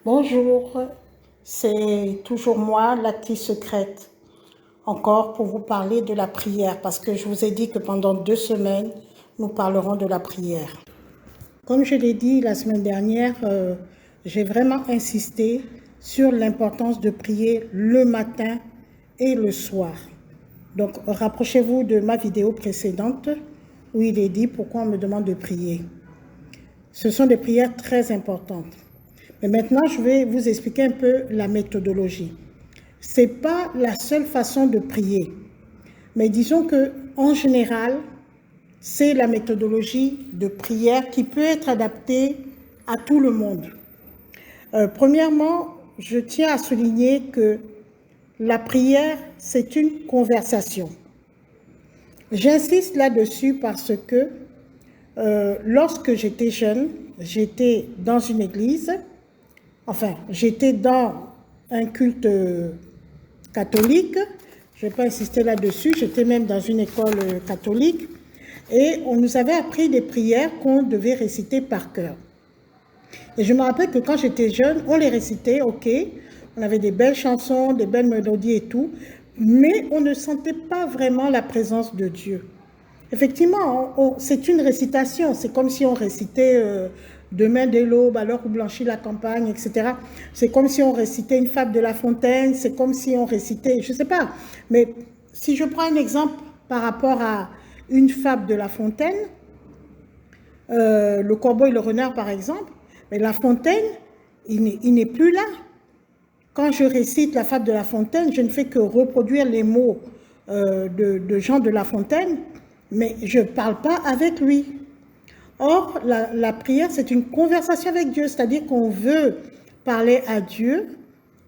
Bonjour, c'est toujours moi, l'actrice secrète, encore pour vous parler de la prière, parce que je vous ai dit que pendant 2 semaines, nous parlerons de la prière. Comme je l'ai dit la semaine dernière, j'ai vraiment insisté sur l'importance de prier le matin et le soir. Donc, rapprochez-vous de ma vidéo précédente où il est dit pourquoi on me demande de prier. Ce sont des prières très importantes. Mais maintenant, je vais vous expliquer un peu la méthodologie. Ce n'est pas la seule façon de prier. Mais disons qu'en général, c'est la méthodologie de prière qui peut être adaptée à tout le monde. Premièrement, je tiens à souligner que la prière, c'est une conversation. J'insiste là-dessus parce que lorsque j'étais jeune, j'étais dans une église, j'étais dans un culte catholique, je ne vais pas insister là-dessus, j'étais même dans une école catholique, et on nous avait appris des prières qu'on devait réciter par cœur. Et je me rappelle que quand j'étais jeune, on les récitait, ok, on avait des belles chansons, des belles mélodies et tout, mais on ne sentait pas vraiment la présence de Dieu. Effectivement, c'est une récitation, c'est comme si on récitait Demain dès l'aube, alors où blanchit la campagne, etc. C'est comme si on récitait une fable de La Fontaine, c'est comme si on récitait, je ne sais pas, mais si je prends un exemple par rapport à une fable de La Fontaine, le corbeau et le renard par exemple, mais La Fontaine, il n'est plus là. Quand je récite la fable de La Fontaine, je ne fais que reproduire les mots de Jean de La Fontaine, mais je ne parle pas avec lui. Or, la prière, c'est une conversation avec Dieu, c'est-à-dire qu'on veut parler à Dieu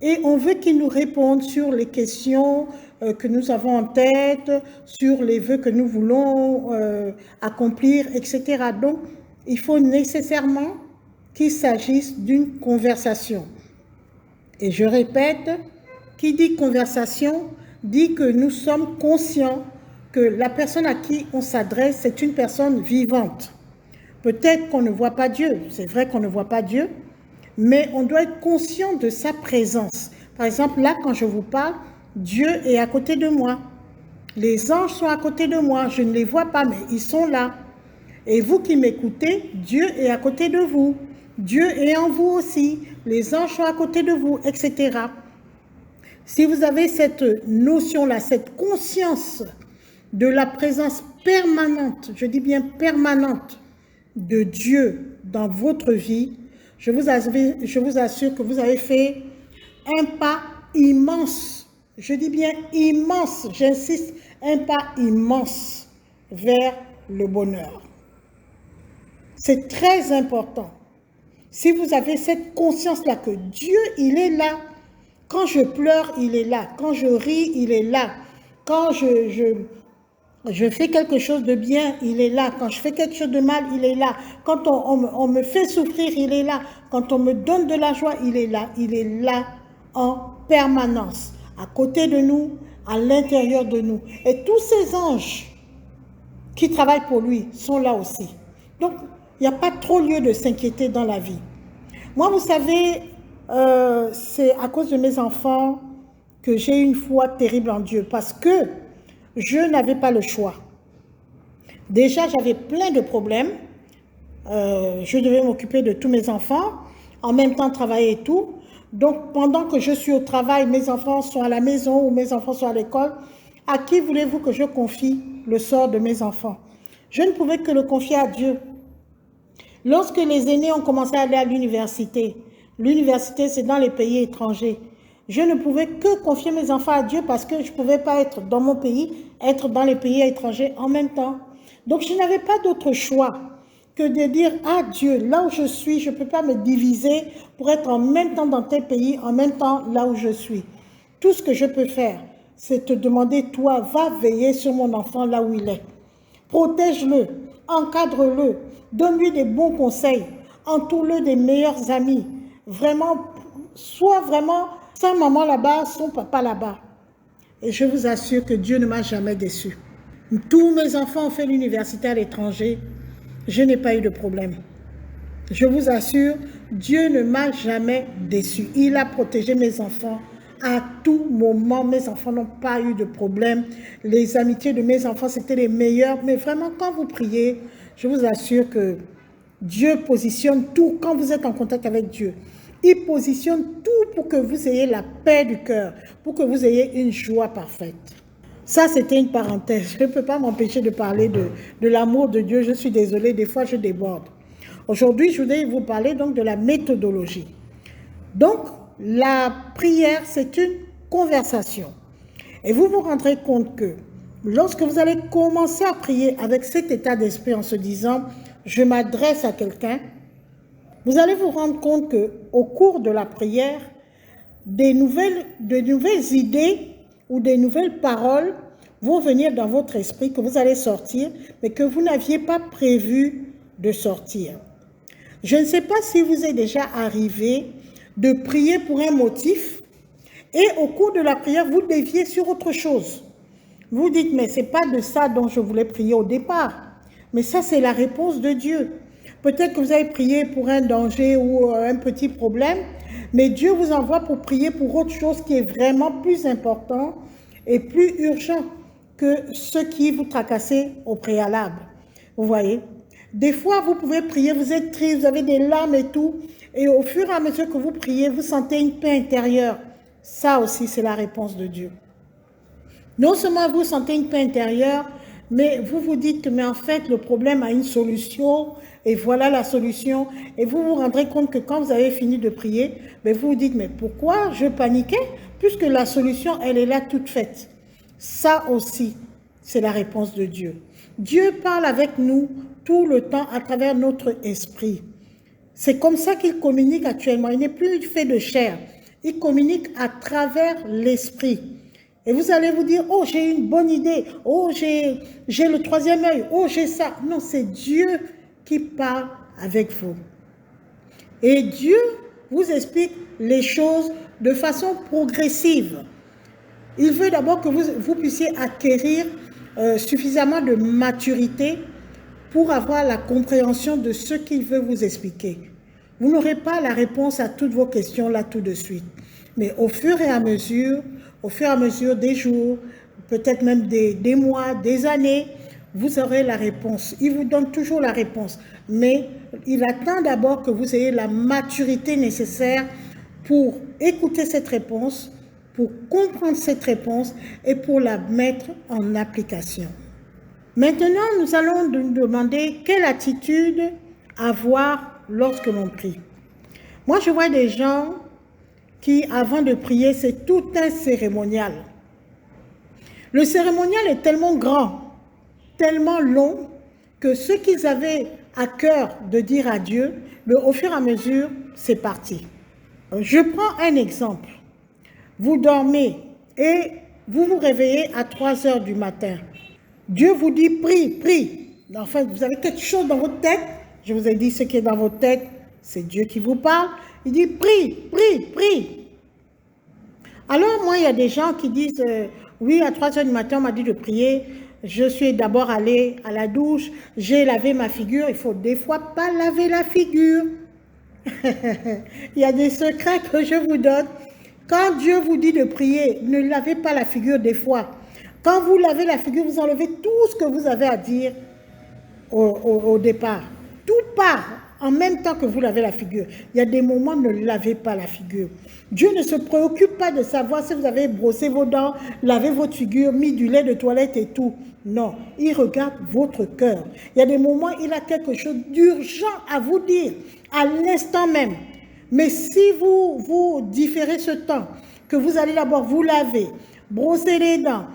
et on veut qu'il nous réponde sur les questions que nous avons en tête, sur les vœux que nous voulons accomplir, etc. Donc, il faut nécessairement qu'il s'agisse d'une conversation. Et je répète, qui dit conversation dit que nous sommes conscients que la personne à qui on s'adresse, c'est une personne vivante. Peut-être qu'on ne voit pas Dieu, c'est vrai qu'on ne voit pas Dieu, mais on doit être conscient de sa présence. Par exemple, là, quand je vous parle, Dieu est à côté de moi. Les anges sont à côté de moi, je ne les vois pas, mais ils sont là. Et vous qui m'écoutez, Dieu est à côté de vous. Dieu est en vous aussi. Les anges sont à côté de vous, etc. Si vous avez cette notion-là, cette conscience de la présence permanente, je dis bien permanente, de Dieu dans votre vie, je vous assure que vous avez fait un pas immense, je dis bien immense, j'insiste, un pas immense vers le bonheur. C'est très important. Si vous avez cette conscience-là que Dieu, il est là. Quand je pleure, il est là. Quand je ris, il est là. Quand je fais quelque chose de bien, il est là. Quand je fais quelque chose de mal, il est là. Quand on me fait souffrir, il est là. Quand on me donne de la joie, il est là. Il est là en permanence, à côté de nous, à l'intérieur de nous. Et tous ces anges qui travaillent pour lui sont là aussi. Donc, il n'y a pas trop lieu de s'inquiéter dans la vie. Moi, vous savez, c'est à cause de mes enfants que j'ai une foi terrible en Dieu, parce que je n'avais pas le choix. Déjà, j'avais plein de problèmes. Je devais m'occuper de tous mes enfants, en même temps travailler et tout. Donc, pendant que je suis au travail, mes enfants sont à la maison ou mes enfants sont à l'école, à qui voulez-vous que je confie le sort de mes enfants? Je ne pouvais que le confier à Dieu. Lorsque les aînés ont commencé à aller à l'université, c'est dans les pays étrangers, je ne pouvais que confier mes enfants à Dieu parce que je ne pouvais pas être dans mon pays, être dans les pays étrangers en même temps. Donc je n'avais pas d'autre choix que de dire « Ah Dieu, là où je suis, je ne peux pas me diviser pour être en même temps dans tes pays, en même temps là où je suis. Tout ce que je peux faire, c'est te demander, toi, va veiller sur mon enfant là où il est. Protège-le, encadre-le, donne-lui des bons conseils, entoure-le des meilleurs amis. Vraiment, sois vraiment sa maman là-bas, son papa là-bas. » Et je vous assure que Dieu ne m'a jamais déçu. Tous mes enfants ont fait l'université à l'étranger. Je n'ai pas eu de problème. Je vous assure Dieu ne m'a jamais déçu. Il a protégé mes enfants à tout moment. Mes enfants n'ont pas eu de problème. Les amitiés de mes enfants, c'était les meilleures. Mais vraiment, quand vous priez, je vous assure que Dieu positionne tout. Quand vous êtes en contact avec Dieu, il positionne tout pour que vous ayez la paix du cœur, pour que vous ayez une joie parfaite. Ça, c'était une parenthèse. Je ne peux pas m'empêcher de parler de l'amour de Dieu. Je suis désolée, des fois, je déborde. Aujourd'hui, je voudrais vous parler donc de la méthodologie. Donc, la prière, c'est une conversation. Et vous vous rendrez compte que lorsque vous allez commencer à prier avec cet état d'esprit en se disant « je m'adresse à quelqu'un », vous allez vous rendre compte qu'au cours de la prière, de nouvelles idées ou des nouvelles paroles vont venir dans votre esprit que vous allez sortir, mais que vous n'aviez pas prévu de sortir. Je ne sais pas si vous est déjà arrivé de prier pour un motif et au cours de la prière, vous déviez sur autre chose. Vous dites, mais ce n'est pas de ça dont je voulais prier au départ. Mais ça, c'est la réponse de Dieu. Peut-être que vous avez prié pour un danger ou un petit problème, mais Dieu vous envoie pour prier pour autre chose qui est vraiment plus important et plus urgent que ce qui vous tracassait au préalable. Vous voyez? Des fois, vous pouvez prier, vous êtes triste, vous avez des larmes et tout, et au fur et à mesure que vous priez, vous sentez une paix intérieure. Ça aussi, c'est la réponse de Dieu. Non seulement vous sentez une paix intérieure, mais vous vous dites que, mais en fait, le problème a une solution, et voilà la solution. Et vous vous rendrez compte que quand vous avez fini de prier, mais vous vous dites, mais pourquoi je paniquais? Puisque la solution, elle est là toute faite. Ça aussi, c'est la réponse de Dieu. Dieu parle avec nous tout le temps à travers notre esprit. C'est comme ça qu'il communique actuellement. Il n'est plus fait de chair. Il communique à travers l'esprit. Et vous allez vous dire, oh, j'ai une bonne idée. Oh, j'ai le troisième œil. Oh, j'ai ça. Non, c'est Dieu qui parle avec vous. Et Dieu vous explique les choses de façon progressive. Il veut d'abord que vous puissiez acquérir suffisamment de maturité pour avoir la compréhension de ce qu'il veut vous expliquer. Vous n'aurez pas la réponse à toutes vos questions là tout de suite. Mais au fur et à mesure des jours, peut-être même des mois, des années, vous aurez la réponse. Il vous donne toujours la réponse. Mais il attend d'abord que vous ayez la maturité nécessaire pour écouter cette réponse, pour comprendre cette réponse et pour la mettre en application. Maintenant, nous allons nous demander quelle attitude avoir lorsque l'on prie. Moi, je vois des gens qui, avant de prier, c'est tout un cérémonial. Le cérémonial est tellement grand, tellement long, que ce qu'ils avaient à cœur de dire à Dieu, au fur et à mesure, c'est parti. Je prends un exemple. Vous dormez et vous vous réveillez à 3 heures du matin. Dieu vous dit, prie, prie. Enfin, vous avez quelque chose dans votre tête. Je vous ai dit ce qui est dans votre tête, c'est Dieu qui vous parle. Il dit, prie, prie, prie. Alors, moi, il y a des gens qui disent, oui, à 3 heures du matin, on m'a dit de prier. Je suis d'abord allée à la douche, j'ai lavé ma figure. Il faut des fois pas laver la figure. Il y a des secrets que je vous donne. Quand Dieu vous dit de prier, ne lavez pas la figure des fois. Quand vous lavez la figure, vous enlevez tout ce que vous avez à dire au départ. Tout part en même temps que vous lavez la figure. Il y a des moments, ne lavez pas la figure. Dieu ne se préoccupe pas de savoir si vous avez brossé vos dents, lavé votre figure, mis du lait de toilette et tout. Non, il regarde votre cœur. Il y a des moments, il a quelque chose d'urgent à vous dire, à l'instant même. Mais si vous différez ce temps, que vous allez d'abord vous laver, brosser les dents,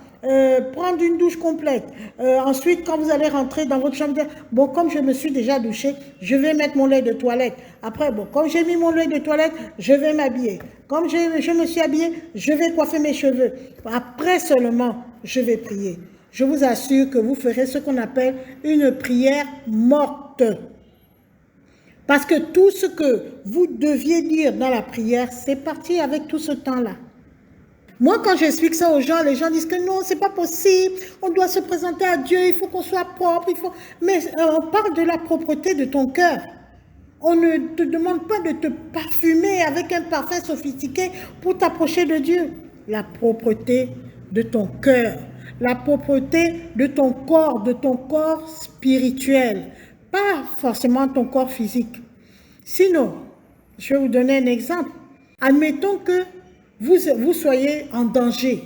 prendre une douche complète, ensuite quand vous allez rentrer dans votre chambre, bon, comme je me suis déjà douché, je vais mettre mon lait de toilette. Après, bon, comme j'ai mis mon lait de toilette, je vais m'habiller. Comme je me suis habillée, je vais coiffer mes cheveux. Après seulement, je vais prier. Je vous assure que vous ferez ce qu'on appelle une prière morte. Parce que tout ce que vous deviez dire dans la prière, c'est parti avec tout ce temps-là. Moi, quand j'explique ça aux gens, les gens disent que non, c'est pas possible, on doit se présenter à Dieu, il faut qu'on soit propre, Mais on parle de la propreté de ton cœur. On ne te demande pas de te parfumer avec un parfum sophistiqué pour t'approcher de Dieu. La propreté de ton cœur, la propreté de ton corps spirituel, pas forcément ton corps physique. Sinon, je vais vous donner un exemple. Admettons que vous soyez en danger.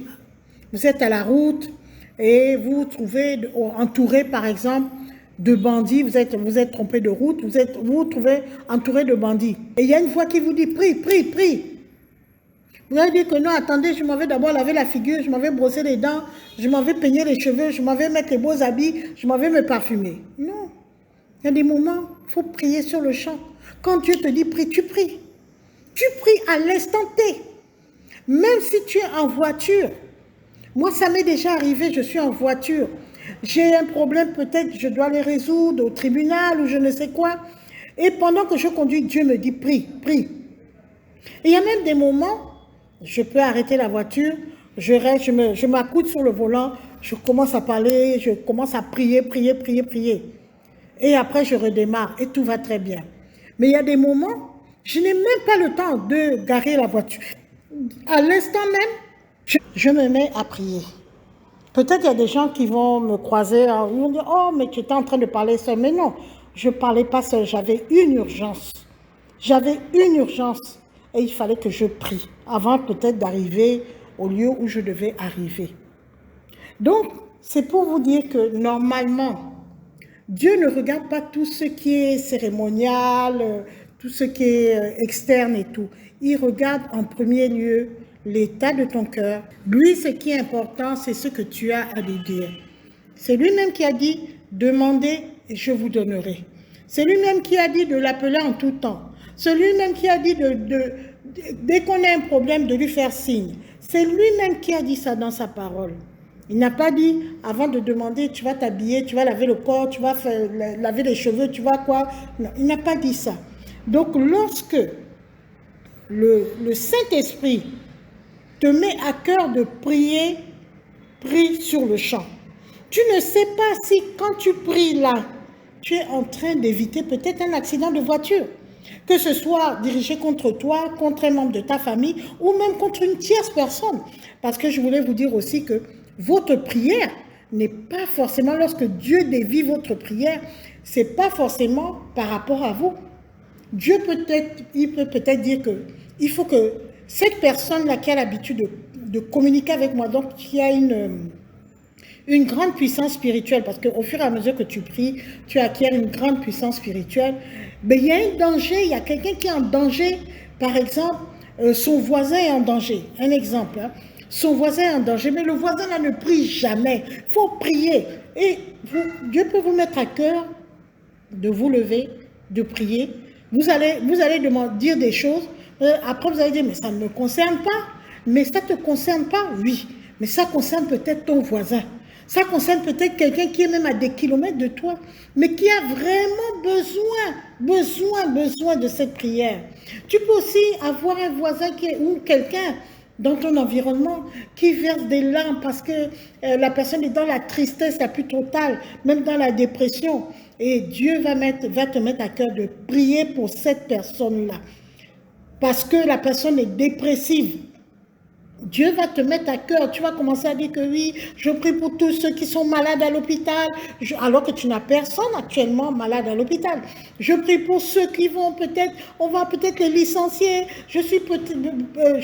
Vous êtes à la route et vous vous trouvez entouré, par exemple, de bandits. Vous êtes trompé de route, vous vous trouvez entouré de bandits. Et il y a une voix qui vous dit, prie, prie, prie. Vous allez dire que non, attendez, je m'en vais d'abord laver la figure, je m'en vais brosser les dents, je m'en vais peigner les cheveux, je m'en vais mettre les beaux habits, je m'en vais me parfumer. Non. Il y a des moments, il faut prier sur le champ. Quand Dieu te dit prie, tu pries. Tu pries à l'instant T. Même si tu es en voiture. Moi, ça m'est déjà arrivé, je suis en voiture. J'ai un problème, peut-être je dois le résoudre au tribunal ou je ne sais quoi. Et pendant que je conduis, Dieu me dit prie, prie. Et il y a même des moments, je peux arrêter la voiture, je reste, je m'accoude sur le volant, je commence à parler, je commence à prier, prier, prier, prier. Et après, je redémarre et tout va très bien. Mais il y a des moments, je n'ai même pas le temps de garer la voiture. À l'instant même, je me mets à prier. Peut-être il y a des gens qui vont me croiser, ils vont dire, oh, mais tu étais en train de parler seul. Mais non, je ne parlais pas seul, j'avais une urgence. J'avais une urgence et il fallait que je prie avant peut-être d'arriver au lieu où je devais arriver. Donc, c'est pour vous dire que normalement, Dieu ne regarde pas tout ce qui est cérémonial, tout ce qui est externe et tout. Il regarde en premier lieu l'état de ton cœur. Lui, ce qui est important, c'est ce que tu as à lui dire. C'est lui-même qui a dit, demandez et je vous donnerai. C'est lui-même qui a dit de l'appeler en tout temps. C'est lui-même qui a dit, dès qu'on a un problème, de lui faire signe. C'est lui-même qui a dit ça dans sa parole. Il n'a pas dit, avant de demander, tu vas t'habiller, tu vas laver le corps, tu vas laver les cheveux, tu vas quoi. Non, il n'a pas dit ça. Donc, lorsque le Saint-Esprit te met à cœur de prier, prie sur le champ. Tu ne sais pas si quand tu pries là, tu es en train d'éviter peut-être un accident de voiture. Que ce soit dirigé contre toi, contre un membre de ta famille ou même contre une tierce personne. Parce que je voulais vous dire aussi que votre prière n'est pas forcément, lorsque Dieu dévie votre prière, ce n'est pas forcément par rapport à vous. Dieu il peut peut-être dire que il faut que cette personne-là qui a l'habitude de communiquer avec moi, donc qui a une grande puissance spirituelle, parce qu'au fur et à mesure que tu pries, tu acquiers une grande puissance spirituelle, mais il y a un danger, il y a quelqu'un qui est en danger, par exemple, son voisin est en danger, un exemple, hein. Son voisin est en danger, mais le voisin là ne prie jamais, il faut prier, et Dieu peut vous mettre à cœur de vous lever, de prier, vous allez dire des choses, après vous allez dire, mais ça ne me concerne pas, mais ça ne te concerne pas, oui, mais ça concerne peut-être ton voisin. Ça concerne peut-être quelqu'un qui est même à des kilomètres de toi, mais qui a vraiment besoin de cette prière. Tu peux aussi avoir un voisin ou quelqu'un dans ton environnement qui verse des larmes parce que la personne est dans la tristesse la plus totale, même dans la dépression. Et Dieu va te mettre à cœur de prier pour cette personne-là. Parce que la personne est dépressive. Dieu va te mettre à cœur, tu vas commencer à dire que oui, je prie pour tous ceux qui sont malades à l'hôpital, alors que tu n'as personne actuellement malade à l'hôpital. Je prie pour ceux qui vont peut-être, on va peut-être les licencier, je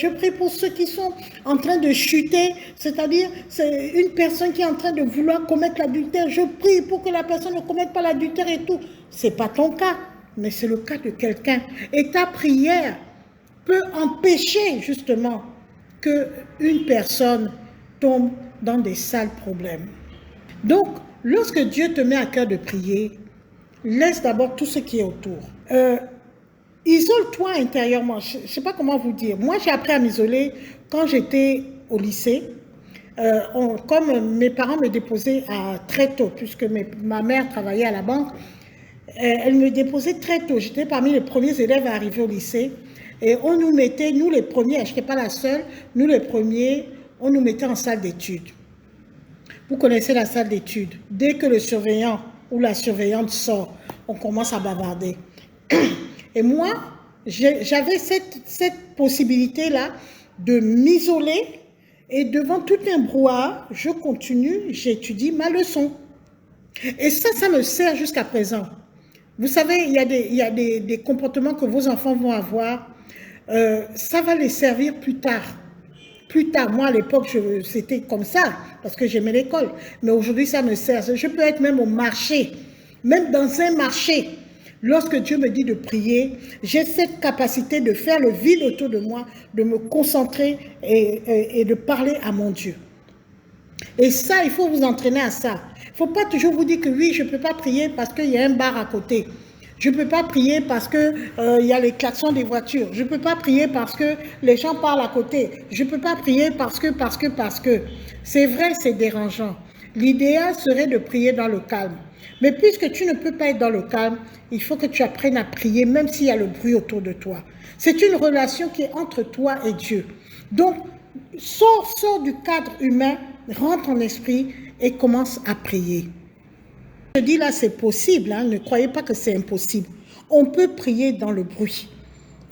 prie pour ceux qui sont en train de chuter, c'est-à-dire c'est une personne qui est en train de vouloir commettre l'adultère, je prie pour que la personne ne commette pas l'adultère et tout. Ce n'est pas ton cas, mais c'est le cas de quelqu'un. Et ta prière peut empêcher justement qu'une personne tombe dans des sales problèmes. Donc, lorsque Dieu te met à cœur de prier, laisse d'abord tout ce qui est autour. Isole-toi intérieurement. Je ne sais pas comment vous dire. Moi, j'ai appris à m'isoler quand j'étais au lycée. Comme mes parents me déposaient très tôt, puisque ma mère travaillait à la banque, elle me déposait très tôt. J'étais parmi les premiers élèves à arriver au lycée. Et on nous mettait, nous les premiers, je n'étais pas la seule, nous les premiers, on nous mettait en salle d'études. Vous connaissez la salle d'études. Dès que le surveillant ou la surveillante sort, on commence à bavarder. Et moi, j'avais cette possibilité-là de m'isoler et devant tout un brouhaha, je continue, j'étudie ma leçon. Et ça me sert jusqu'à présent. Vous savez, il y a des comportements que vos enfants vont avoir, ça va les servir plus tard. Plus tard, moi à l'époque, c'était comme ça, parce que j'aimais l'école. Mais aujourd'hui, ça me sert. Je peux être même au marché, même dans un marché. Lorsque Dieu me dit de prier, j'ai cette capacité de faire le vide autour de moi, de me concentrer et de parler à mon Dieu. Et ça, il faut vous entraîner à ça. Il ne faut pas toujours vous dire que oui, je ne peux pas prier parce qu'il y a un bar à côté. Je ne peux pas prier parce qu'il y a les klaxons des voitures. Je ne peux pas prier parce que les gens parlent à côté. Je ne peux pas prier parce que. C'est vrai, c'est dérangeant. L'idéal serait de prier dans le calme. Mais puisque tu ne peux pas être dans le calme, il faut que tu apprennes à prier même s'il y a le bruit autour de toi. C'est une relation qui est entre toi et Dieu. Donc, sors du cadre humain, rentre en esprit et commence à prier. Je dis là, c'est possible, hein, ne croyez pas que c'est impossible. On peut prier dans le bruit.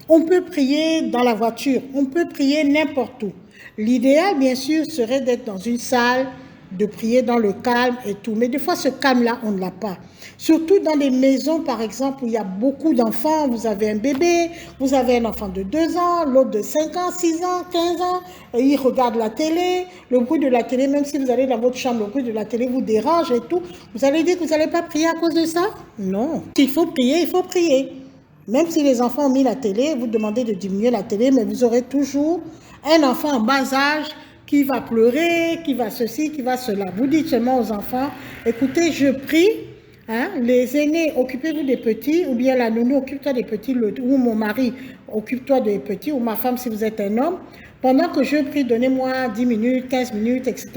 On peut prier dans la voiture. On peut prier n'importe où. L'idéal, bien sûr, serait d'être dans une salle, de prier dans le calme et tout. Mais des fois, ce calme-là, on ne l'a pas. Surtout dans des maisons, par exemple, où il y a beaucoup d'enfants. Vous avez un bébé, vous avez un enfant de 2 ans, l'autre de 5 ans, 6 ans, 15 ans. Et il regarde la télé. Le bruit de la télé, même si vous allez dans votre chambre, le bruit de la télé vous dérange et tout. Vous allez dire que vous n'allez pas prier à cause de ça? Non. S'il faut prier, il faut prier. Même si les enfants ont mis la télé, vous demandez de diminuer la télé, mais vous aurez toujours un enfant en bas âge qui va pleurer, qui va ceci, qui va cela. Vous dites seulement aux enfants, écoutez, je prie, hein, les aînés, occupez-vous des petits, ou bien la nounou, occupe-toi des petits, ou mon mari, occupe-toi des petits, ou ma femme si vous êtes un homme. Pendant que je prie, donnez-moi 10 minutes, 15 minutes, etc.,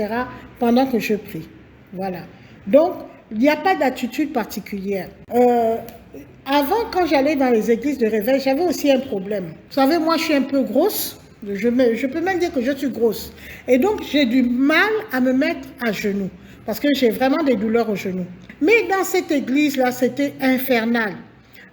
pendant que je prie. Voilà. Donc, il n'y a pas d'attitude particulière. Avant, quand j'allais dans les églises de réveil, j'avais aussi un problème. Vous savez, moi, je suis un peu grosse. Je peux même dire que je suis grosse. Et donc, j'ai du mal à me mettre à genoux. Parce que j'ai vraiment des douleurs aux genoux. Mais dans cette église-là, c'était infernal.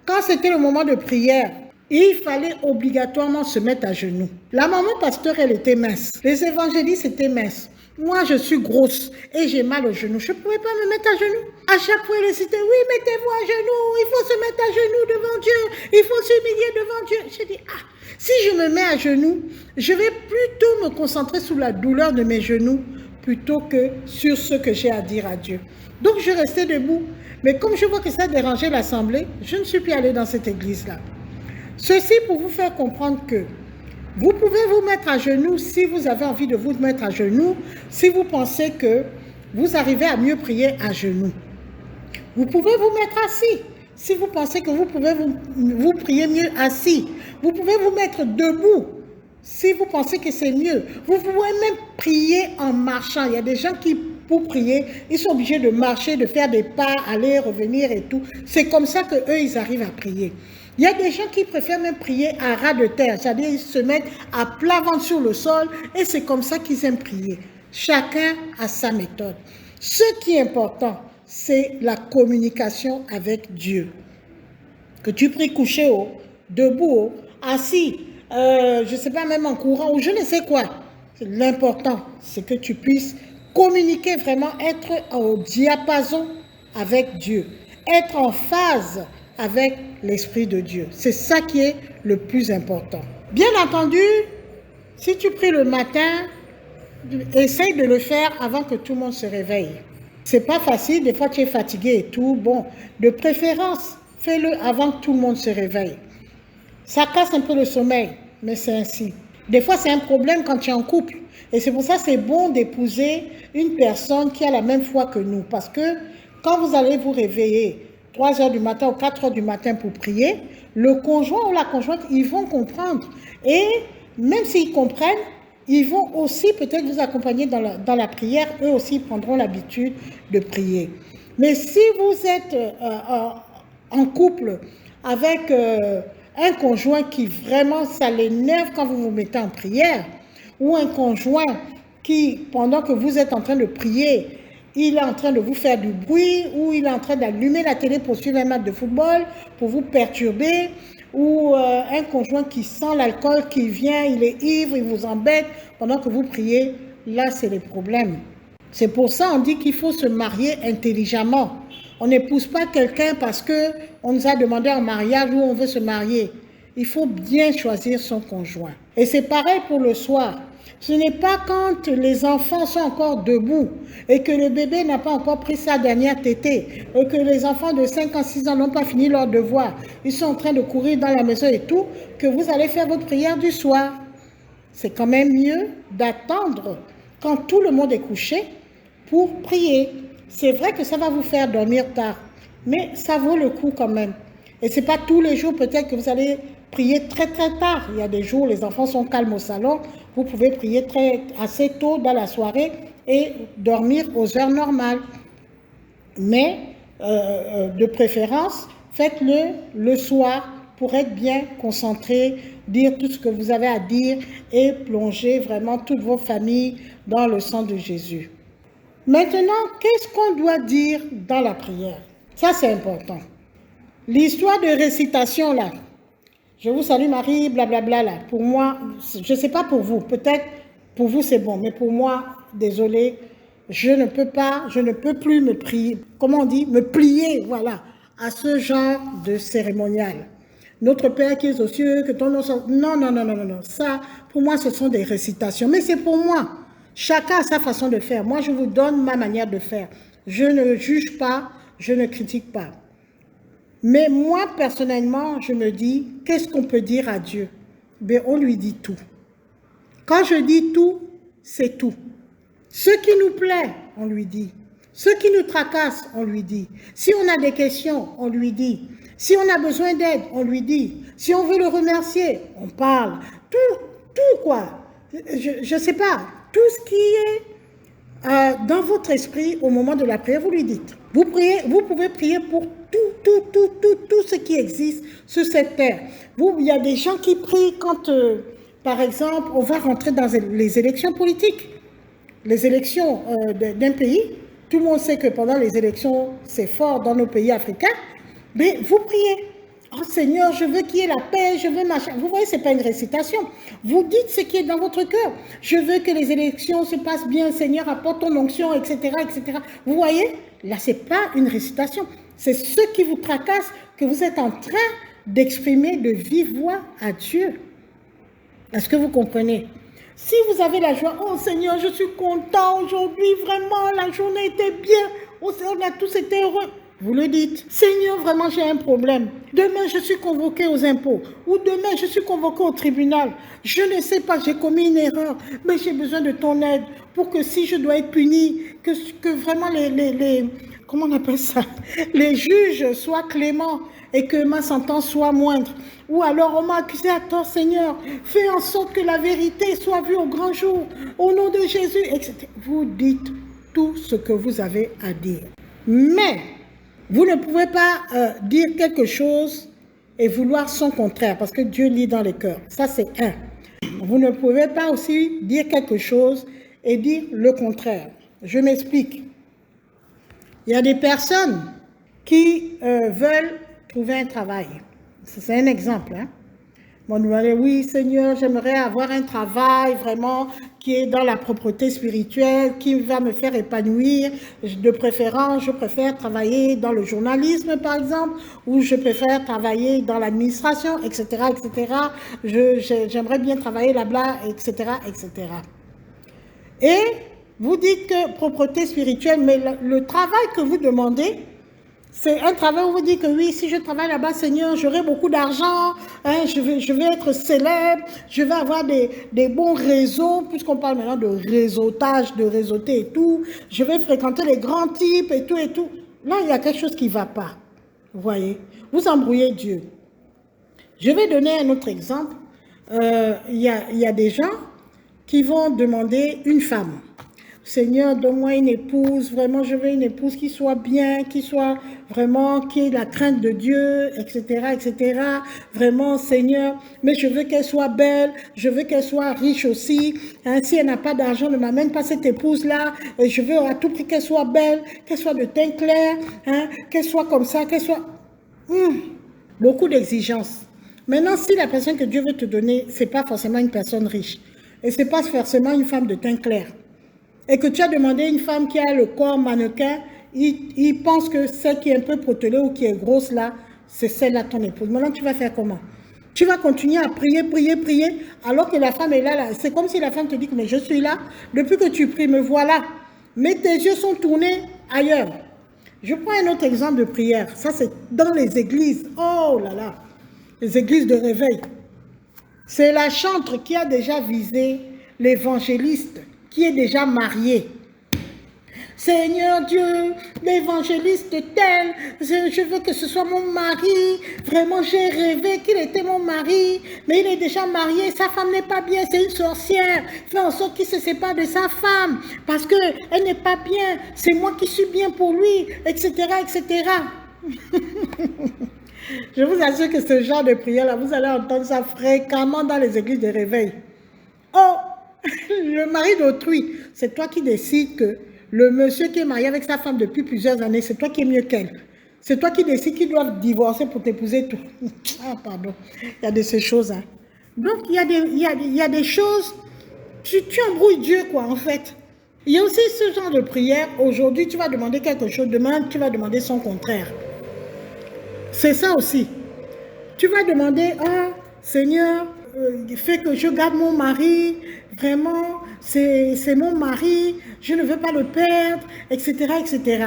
Quand c'était le moment de prière, il fallait obligatoirement se mettre à genoux. La maman pasteur, elle était mince. Les évangélistes étaient minces. Moi, je suis grosse et j'ai mal aux genoux. Je ne pouvais pas me mettre à genoux. À chaque fois, il citait, oui, mettez-vous à genoux. Il faut se mettre à genoux devant Dieu. Il faut s'humilier devant Dieu. J'ai dit, si je me mets à genoux, je vais plutôt me concentrer sur la douleur de mes genoux plutôt que sur ce que j'ai à dire à Dieu. Donc, je restais debout. Mais comme je vois que ça dérangeait l'assemblée, je ne suis plus allée dans cette église-là. Ceci pour vous faire comprendre que vous pouvez vous mettre à genoux si vous avez envie de vous mettre à genoux, si vous pensez que vous arrivez à mieux prier à genoux. Vous pouvez vous mettre assis si vous pensez que vous pouvez vous prier mieux assis. Vous pouvez vous mettre debout si vous pensez que c'est mieux. Vous pouvez même prier en marchant. Il y a des gens qui, pour prier, ils sont obligés de marcher, de faire des pas, aller, revenir et tout. C'est comme ça qu'eux, ils arrivent à prier. Il y a des gens qui préfèrent même prier à ras de terre, c'est-à-dire ils se mettent à plat ventre sur le sol et c'est comme ça qu'ils aiment prier. Chacun a sa méthode. Ce qui est important, c'est la communication avec Dieu. Que tu pries couché haut, debout haut, assis, je ne sais pas, même en courant ou je ne sais quoi. L'important, c'est que tu puisses communiquer vraiment, être au diapason avec Dieu, être en phase avec l'Esprit de Dieu. C'est ça qui est le plus important. Bien entendu, si tu pries le matin, essaye de le faire avant que tout le monde se réveille. C'est pas facile, des fois tu es fatigué et tout. Bon, de préférence, fais-le avant que tout le monde se réveille. Ça casse un peu le sommeil, mais c'est ainsi. Des fois, c'est un problème quand tu es en couple. Et c'est pour ça que c'est bon d'épouser une personne qui a la même foi que nous. Parce que quand vous allez vous réveiller 3 heures du matin ou 4 heures du matin pour prier, le conjoint ou la conjointe, ils vont comprendre. Et même s'ils comprennent, ils vont aussi peut-être vous accompagner dans la prière. Eux aussi prendront l'habitude de prier. Mais si vous êtes en couple avec un conjoint qui vraiment, ça l'énerve quand vous vous mettez en prière, ou un conjoint qui, pendant que vous êtes en train de prier, il est en train de vous faire du bruit, ou il est en train d'allumer la télé pour suivre un match de football, pour vous perturber, ou un conjoint qui sent l'alcool, qui vient, il est ivre, il vous embête pendant que vous priez, là c'est le problème. C'est pour ça qu'on dit qu'il faut se marier intelligemment. On n'épouse pas quelqu'un parce qu'on nous a demandé en mariage où on veut se marier. Il faut bien choisir son conjoint. Et c'est pareil pour le soir. Ce n'est pas quand les enfants sont encore debout et que le bébé n'a pas encore pris sa dernière tétée et que les enfants de 5 ans, 6 ans n'ont pas fini leur devoir. Ils sont en train de courir dans la maison et tout, que vous allez faire votre prière du soir. C'est quand même mieux d'attendre quand tout le monde est couché pour prier. C'est vrai que ça va vous faire dormir tard, mais ça vaut le coup quand même. Et ce n'est pas tous les jours peut-être que vous allez prier très très tard. Il y a des jours où les enfants sont calmes au salon. Vous pouvez prier assez tôt dans la soirée et dormir aux heures normales. Mais de préférence, faites-le le soir pour être bien concentré, dire tout ce que vous avez à dire et plonger vraiment toutes vos familles dans le sang de Jésus. Maintenant, qu'est-ce qu'on doit dire dans la prière? Ça, c'est important. L'histoire de récitation, là, je vous salue Marie, blablabla, là, pour moi, je ne sais pas pour vous, peut-être pour vous c'est bon, mais pour moi, désolé, je ne peux plus me plier, comment on dit, me plier, voilà, à ce genre de cérémonial. Notre Père qui est aux cieux, que ton nom soit... Non, ça, pour moi, ce sont des récitations, mais c'est pour moi. Chacun a sa façon de faire. Moi, je vous donne ma manière de faire. Je ne juge pas, je ne critique pas. Mais moi, personnellement, je me dis, qu'est-ce qu'on peut dire à Dieu? Ben, on lui dit tout. Quand je dis tout, c'est tout. Ce qui nous plaît, on lui dit. Ce qui nous tracasse, on lui dit. Si on a des questions, on lui dit. Si on a besoin d'aide, on lui dit. Si on veut le remercier, on parle. Tout quoi. Je ne sais pas. Tout ce qui est dans votre esprit au moment de la prière, vous lui dites. Vous pouvez prier pour tout ce qui existe sur cette terre. Il y a des gens qui prient quand, par exemple, on va rentrer dans les élections politiques, les élections d'un pays. Tout le monde sait que pendant les élections, c'est fort dans nos pays africains. Mais vous priez. Oh Seigneur, je veux qu'il y ait la paix, je veux machin. Vous voyez, ce n'est pas une récitation. Vous dites ce qui est dans votre cœur. Je veux que les élections se passent bien, Seigneur, apporte ton onction, etc., etc. Vous voyez, là, ce n'est pas une récitation. C'est ce qui vous tracasse que vous êtes en train d'exprimer de vive voix à Dieu. Est-ce que vous comprenez? Si vous avez la joie, oh Seigneur, je suis content aujourd'hui, vraiment, la journée était bien, on a tous été heureux. Vous le dites, Seigneur, vraiment j'ai un problème. Demain je suis convoqué aux impôts. Ou demain je suis convoqué au tribunal. Je ne sais pas, j'ai commis une erreur. Mais j'ai besoin de ton aide pour que si je dois être puni, que vraiment comment on appelle ça? Les juges soient cléments et que ma sentence soit moindre. Ou alors on m'a accusé à tort, Seigneur. Fais en sorte que la vérité soit vue au grand jour. Au nom de Jésus, etc. Vous dites tout ce que vous avez à dire. Mais vous ne pouvez pas dire quelque chose et vouloir son contraire, parce que Dieu lit dans les cœurs. Ça, c'est un. Vous ne pouvez pas aussi dire quelque chose et dire le contraire. Je m'explique. Il y a des personnes qui veulent trouver un travail. C'est un exemple, hein. On nous dit, oui, Seigneur, j'aimerais avoir un travail vraiment qui est dans la propreté spirituelle, qui va me faire épanouir. De préférence, je préfère travailler dans le journalisme, par exemple, ou je préfère travailler dans l'administration, etc., etc. J'aimerais bien travailler là-bas, etc., etc. Et vous dites que propreté spirituelle, mais le travail que vous demandez, c'est un travail où vous dites que oui, si je travaille là-bas, Seigneur, j'aurai beaucoup d'argent, hein, je vais être célèbre, je vais avoir des bons réseaux, puisqu'on parle maintenant de réseautage, de réseauter et tout, je vais fréquenter les grands types et tout et tout. Là, il y a quelque chose qui ne va pas, vous voyez. Vous embrouillez Dieu. Je vais donner un autre exemple. Il y a des gens qui vont demander une femme. Seigneur, donne-moi une épouse, vraiment je veux une épouse qui soit bien, qui soit vraiment, qui ait la crainte de Dieu, etc., etc. Vraiment, Seigneur, mais je veux qu'elle soit belle, je veux qu'elle soit riche aussi. Hein, si elle n'a pas d'argent, ne m'amène pas cette épouse-là. Je veux à tout prix qu'elle soit belle, qu'elle soit de teint clair, hein, qu'elle soit comme ça, qu'elle soit... Beaucoup d'exigences. Maintenant, si la personne que Dieu veut te donner, ce n'est pas forcément une personne riche, et ce n'est pas forcément une femme de teint clair, et que tu as demandé à une femme qui a le corps mannequin, il pense que celle qui est un peu potelée ou qui est grosse là, c'est celle-là ton épouse. Maintenant, tu vas faire comment? Tu vas continuer à prier, prier, prier, alors que la femme est là. C'est comme si la femme te dit que mais je suis là, depuis que tu pries, me voilà. Mais tes yeux sont tournés ailleurs. Je prends un autre exemple de prière. Ça, c'est dans les églises. Oh là là, les églises de réveil. C'est la chantre qui a déjà visé l'évangéliste, qui est déjà marié. Seigneur Dieu, l'évangéliste tel, je veux que ce soit mon mari. Vraiment, j'ai rêvé qu'il était mon mari, mais il est déjà marié, sa femme n'est pas bien, c'est une sorcière. Fais en sorte qu'il se sépare de sa femme, parce qu'elle n'est pas bien, c'est moi qui suis bien pour lui, etc., etc. Je vous assure que ce genre de prière-là, vous allez entendre ça fréquemment dans les églises de réveil. Oh, le mari d'autrui, c'est toi qui décides que le monsieur qui est marié avec sa femme depuis plusieurs années, c'est toi qui es mieux qu'elle. C'est toi qui décides qu'ils doivent divorcer pour t'épouser tout. Ah, pardon. Il y a de ces choses. Hein. Donc, il y a des choses, tu embrouilles Dieu, quoi, en fait. Il y a aussi ce genre de prière. Aujourd'hui, tu vas demander quelque chose. Demain, tu vas demander son contraire. C'est ça aussi. Tu vas demander, ah, Seigneur, fais que je garde mon mari, vraiment, c'est mon mari, je ne veux pas le perdre, etc., etc.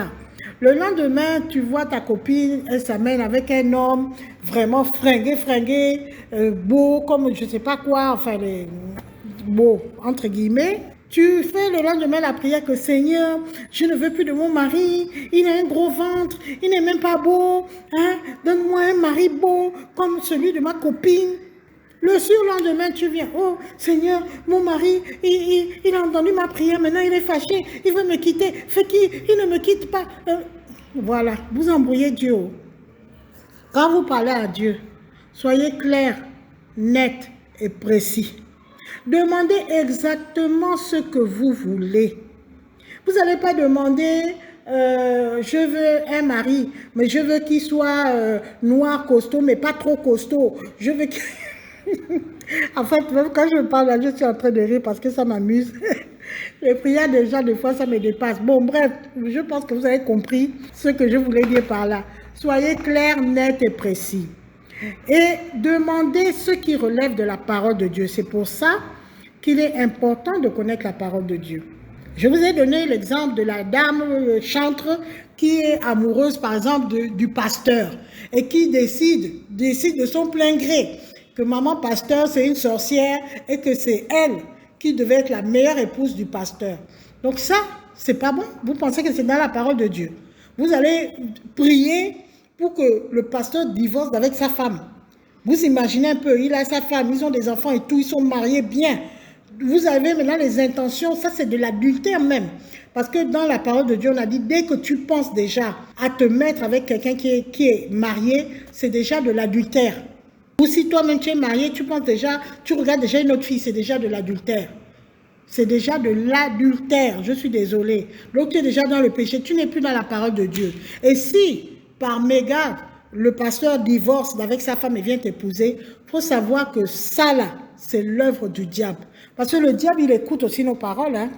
Le lendemain, tu vois ta copine, elle s'amène avec un homme vraiment fringué, beau, comme je ne sais pas quoi, enfin, beau, entre guillemets. Tu fais le lendemain la prière que Seigneur, je ne veux plus de mon mari, il a un gros ventre, il n'est même pas beau, hein? Donne-moi un mari beau comme celui de ma copine. Le surlendemain, tu viens, oh Seigneur, mon mari, il a entendu ma prière, maintenant il est fâché, il veut me quitter, fais qu'il ne me quitte pas. Voilà, vous embrouillez Dieu. Quand vous parlez à Dieu, soyez clair, net et précis. Demandez exactement ce que vous voulez. Vous n'allez pas demander, je veux un mari, mais je veux qu'il soit noir, costaud, mais pas trop costaud. Je veux qu'il... En fait, même quand je parle là, je suis en train de rire parce que ça m'amuse. Les prières des gens, des fois, ça me dépasse. Bon, bref, je pense que vous avez compris ce que je voulais dire par là. Soyez clair, net et précis. Et demandez ce qui relève de la parole de Dieu. C'est pour ça qu'il est important de connaître la parole de Dieu. Je vous ai donné l'exemple de la dame chantre qui est amoureuse, par exemple, du pasteur et qui décide de son plein gré que maman pasteur, c'est une sorcière et que c'est elle qui devait être la meilleure épouse du pasteur. Donc ça, c'est pas bon. Vous pensez que c'est dans la parole de Dieu. Vous allez prier pour que le pasteur divorce avec sa femme. Vous imaginez un peu, il a sa femme, ils ont des enfants et tout, ils sont mariés bien. Vous avez maintenant les intentions, ça c'est de l'adultère même. Parce que dans la parole de Dieu, on a dit, dès que tu penses déjà à te mettre avec quelqu'un qui est marié, c'est déjà de l'adultère. Ou si toi-même tu es marié, tu penses déjà, tu regardes déjà une autre fille, c'est déjà de l'adultère. C'est déjà de l'adultère, je suis désolée. Donc tu es déjà dans le péché, tu n'es plus dans la parole de Dieu. Et si, par mégarde, le pasteur divorce avec sa femme et vient t'épouser, il faut savoir que ça là, c'est l'œuvre du diable. Parce que le diable, il écoute aussi nos paroles. Hein.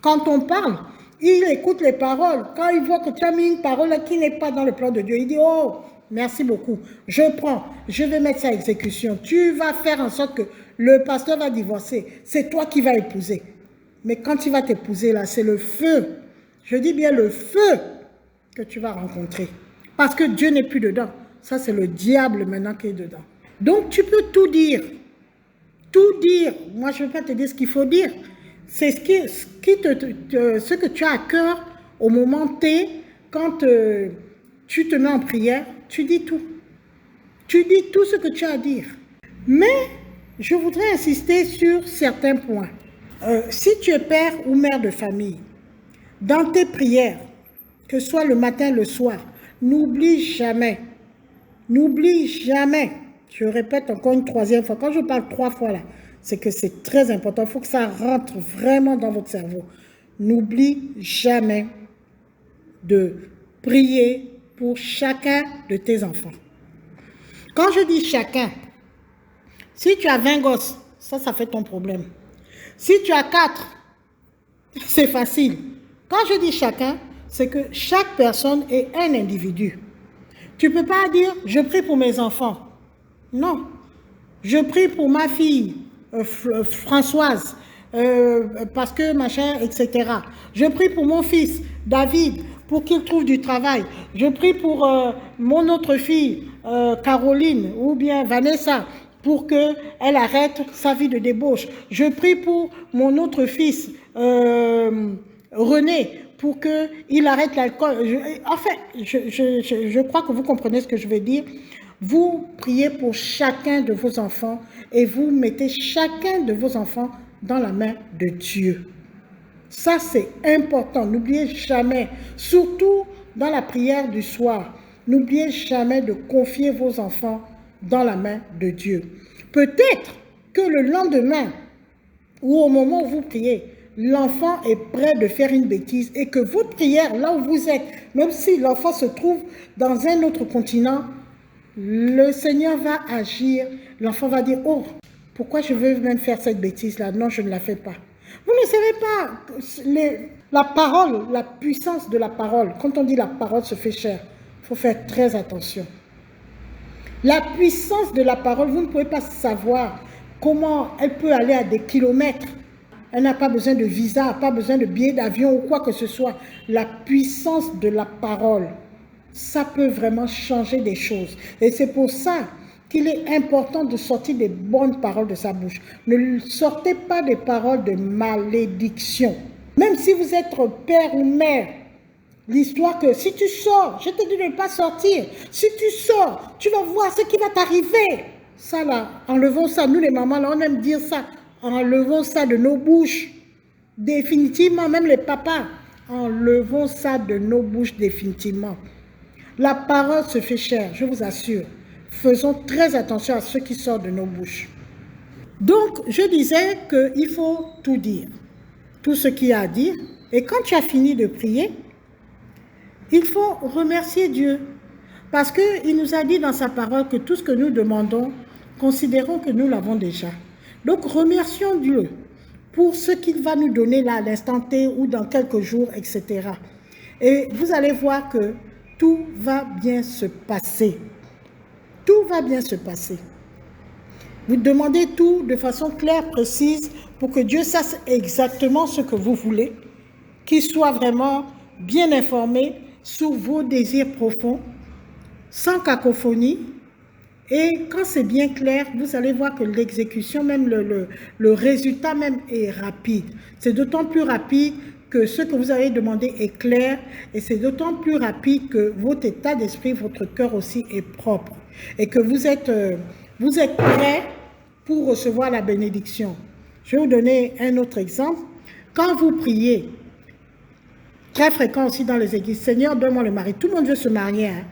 Quand on parle, il écoute les paroles. Quand il voit que tu as mis une parole qui n'est pas dans le plan de Dieu, il dit, oh, merci beaucoup, je prends, je vais mettre ça à exécution. Tu vas faire en sorte que le pasteur va divorcer. C'est toi qui vas épouser. Mais quand il va t'épouser, là, c'est le feu. Je dis bien le feu que tu vas rencontrer. Parce que Dieu n'est plus dedans. Ça, c'est le diable maintenant qui est dedans. Donc, tu peux tout dire. Tout dire. Moi, je ne veux pas te dire ce qu'il faut dire. C'est ce que tu as à cœur au moment T, quand tu te mets en prière, tu dis tout. Tu dis tout ce que tu as à dire. Mais, je voudrais insister sur certains points. Si tu es père ou mère de famille, dans tes prières, que ce soit le matin, le soir, n'oublie jamais, je répète encore une troisième fois, quand je parle 3 fois là, c'est que c'est très important, il faut que ça rentre vraiment dans votre cerveau. N'oublie jamais de prier pour chacun de tes enfants. Quand je dis chacun, Si tu as 20 gosses, ça fait ton problème. Si tu as 4, c'est facile. Quand je dis chacun, c'est que chaque personne est un individu. Tu ne peux pas dire, je prie pour mes enfants. Non. Je prie pour ma fille, Françoise, parce que machin, etc. Je prie pour mon fils, David, pour qu'il trouve du travail. Je prie pour mon autre fille, Caroline, ou bien Vanessa, pour qu'elle arrête sa vie de débauche. Je prie pour mon autre fils, René, pour qu'il arrête l'alcool. Enfin, je crois que vous comprenez ce que je veux dire. Vous priez pour chacun de vos enfants et vous mettez chacun de vos enfants dans la main de Dieu. Ça, c'est important. N'oubliez jamais, surtout dans la prière du soir, n'oubliez jamais de confier vos enfants dans la main de Dieu. Peut-être que le lendemain ou au moment où vous priez, l'enfant est prêt de faire une bêtise et que votre prière, là où vous êtes, même si l'enfant se trouve dans un autre continent, le Seigneur va agir. L'enfant va dire, oh, pourquoi je veux même faire cette bêtise-là? Non, je ne la fais pas. Vous ne savez pas, la parole, la puissance de la parole, quand on dit la parole se fait chair, il faut faire très attention. La puissance de la parole, vous ne pouvez pas savoir comment elle peut aller à des kilomètres. Elle n'a pas besoin de visa, pas besoin de billet d'avion ou quoi que ce soit. La puissance de la parole, ça peut vraiment changer des choses. Et c'est pour ça qu'il est important de sortir des bonnes paroles de sa bouche. Ne sortez pas des paroles de malédiction. Même si vous êtes père ou mère, l'histoire que si tu sors, je te dis de ne pas sortir. Si tu sors, tu vas voir ce qui va t'arriver. Ça là, enlevons ça. Nous les mamans là, on aime dire ça. Enlevons ça de nos bouches. Définitivement, même les papas, enlevons ça de nos bouches définitivement. La parole se fait chère, je vous assure. Faisons très attention à ce qui sort de nos bouches. Donc, je disais qu'il faut tout dire, tout ce qu'il y a à dire. Et quand tu as fini de prier, il faut remercier Dieu. Parce qu'il nous a dit dans sa parole que tout ce que nous demandons, considérons que nous l'avons déjà. Donc, remercions Dieu pour ce qu'il va nous donner là à l'instant T ou dans quelques jours, etc. Et vous allez voir que tout va bien se passer. Tout va bien se passer. Vous demandez tout de façon claire, précise, pour que Dieu sache exactement ce que vous voulez, qu'il soit vraiment bien informé sur vos désirs profonds, sans cacophonie. Et quand c'est bien clair, vous allez voir que l'exécution, même le résultat même est rapide. C'est d'autant plus rapide que ce que vous avez demandé est clair et c'est d'autant plus rapide que votre état d'esprit, votre cœur aussi est propre et que vous êtes prêt pour recevoir la bénédiction. Je vais vous donner un autre exemple. Quand vous priez, très fréquent aussi dans les églises, Seigneur, donne-moi le mari. Tout le monde veut se marier, hein,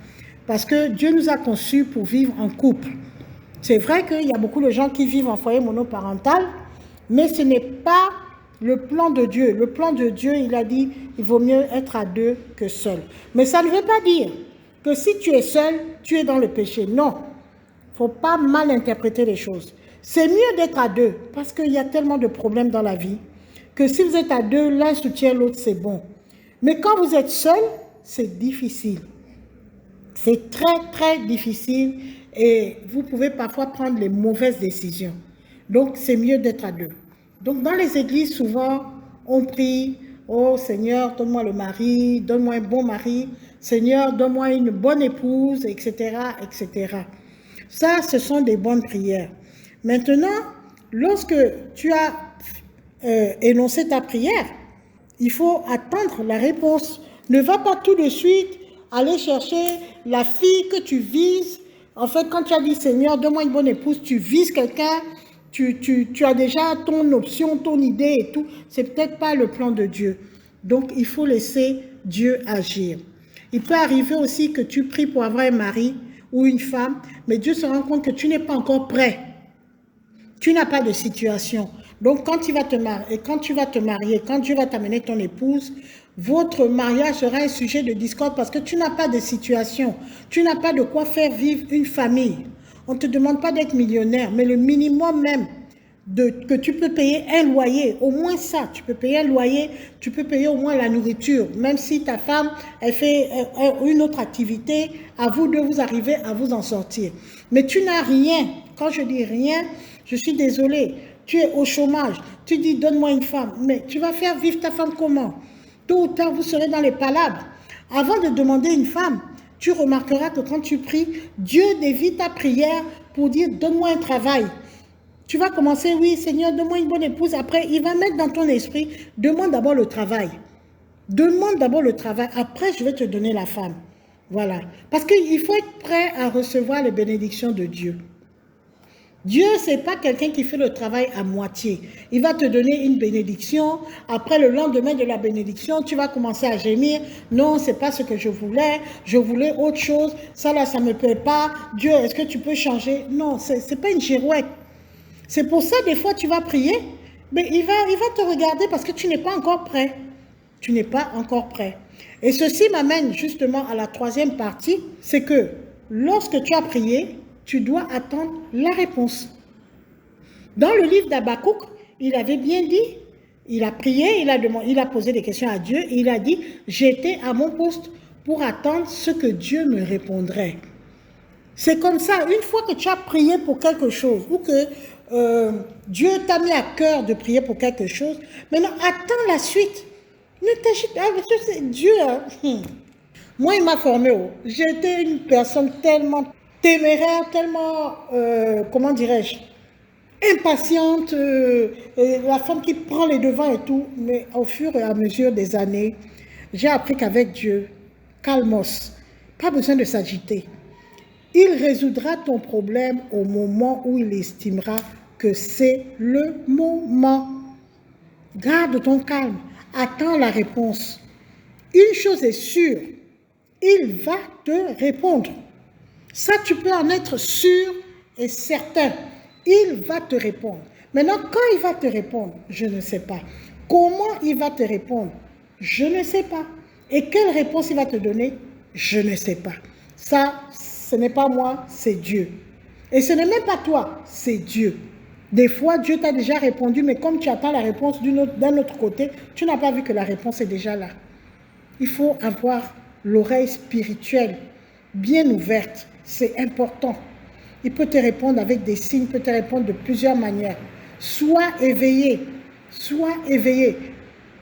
parce que Dieu nous a conçus pour vivre en couple. C'est vrai qu'il y a beaucoup de gens qui vivent en foyer monoparental, mais ce n'est pas le plan de Dieu. Le plan de Dieu, il a dit, il vaut mieux être à deux que seul. Mais ça ne veut pas dire que si tu es seul, tu es dans le péché. Non, il ne faut pas mal interpréter les choses. C'est mieux d'être à deux, parce qu'il y a tellement de problèmes dans la vie, que si vous êtes à deux, l'un soutient l'autre, c'est bon. Mais quand vous êtes seul, c'est difficile. C'est très, très difficile et vous pouvez parfois prendre les mauvaises décisions. Donc, c'est mieux d'être à deux. Donc, dans les églises, souvent, on prie, « Oh Seigneur, donne-moi le mari, donne-moi un bon mari. Seigneur, donne-moi une bonne épouse, etc. etc. » Ça, ce sont des bonnes prières. Maintenant, lorsque tu as énoncé ta prière, il faut attendre la réponse. Ne va pas tout de suite aller chercher la fille que tu vises. En fait, quand tu as dit, Seigneur, donne-moi une bonne épouse, tu vises quelqu'un, tu as déjà ton option, ton idée et tout. C'est peut-être pas le plan de Dieu. Donc, il faut laisser Dieu agir. Il peut arriver aussi que tu pries pour avoir un mari ou une femme, mais Dieu se rend compte que tu n'es pas encore prêt. Tu n'as pas de situation. Donc, quand tu vas te marier, quand Dieu va t'amener ton épouse, votre mariage sera un sujet de discorde parce que tu n'as pas de situation. Tu n'as pas de quoi faire vivre une famille. On ne te demande pas d'être millionnaire, mais le minimum même que tu peux payer un loyer, au moins ça, tu peux payer un loyer, tu peux payer au moins la nourriture, même si ta femme, elle fait une autre activité, à vous deux, vous arrivez à vous en sortir. Mais tu n'as rien. Quand je dis rien, je suis désolée. Tu es au chômage, tu dis donne-moi une femme, mais tu vas faire vivre ta femme comment? Tôt ou tard, vous serez dans les palabres. Avant de demander une femme, tu remarqueras que quand tu pries, Dieu dévie ta prière pour dire donne-moi un travail. Tu vas commencer, oui Seigneur, donne-moi une bonne épouse. Après, il va mettre dans ton esprit, demande d'abord le travail. Demande d'abord le travail, après je vais te donner la femme. Voilà. Parce qu'il faut être prêt à recevoir les bénédictions de Dieu. Dieu, ce n'est pas quelqu'un qui fait le travail à moitié. Il va te donner une bénédiction. Après, le lendemain de la bénédiction, tu vas commencer à gémir. Non, ce n'est pas ce que je voulais. Je voulais autre chose. Ça, là, ça ne me plaît pas. Dieu, est-ce que tu peux changer? Non, ce n'est pas une girouette. C'est pour ça, des fois, tu vas prier. Mais il va te regarder parce que tu n'es pas encore prêt. Tu n'es pas encore prêt. Et ceci m'amène justement à la troisième partie. C'est que lorsque tu as prié, tu dois attendre la réponse. Dans le livre d'Habakkuk, il avait bien dit, il a prié, il a posé des questions à Dieu, et il a dit, j'étais à mon poste pour attendre ce que Dieu me répondrait. C'est comme ça, une fois que tu as prié pour quelque chose, ou que Dieu t'a mis à cœur de prier pour quelque chose, maintenant attends la suite. Ne t'agite pas, c'est Dieu. Hein. Moi, il m'a formé. J'étais une personne tellement téméraire, tellement, comment dirais-je, impatiente, la femme qui prend les devants et tout. Mais au fur et à mesure des années, j'ai appris qu'avec Dieu, calmos, pas besoin de s'agiter. Il résoudra ton problème au moment où il estimera que c'est le moment. Garde ton calme, attends la réponse. Une chose est sûre, il va te répondre. Ça, tu peux en être sûr et certain. Il va te répondre. Maintenant, quand il va te répondre, je ne sais pas. Comment il va te répondre? Je ne sais pas. Et quelle réponse il va te donner? Je ne sais pas. Ça, ce n'est pas moi, c'est Dieu. Et ce n'est même pas toi, c'est Dieu. Des fois, Dieu t'a déjà répondu, mais comme tu attends la réponse d'un autre côté, tu n'as pas vu que la réponse est déjà là. Il faut avoir l'oreille spirituelle bien ouverte. C'est important. Il peut te répondre avec des signes, il peut te répondre de plusieurs manières. Sois éveillé. Sois éveillé.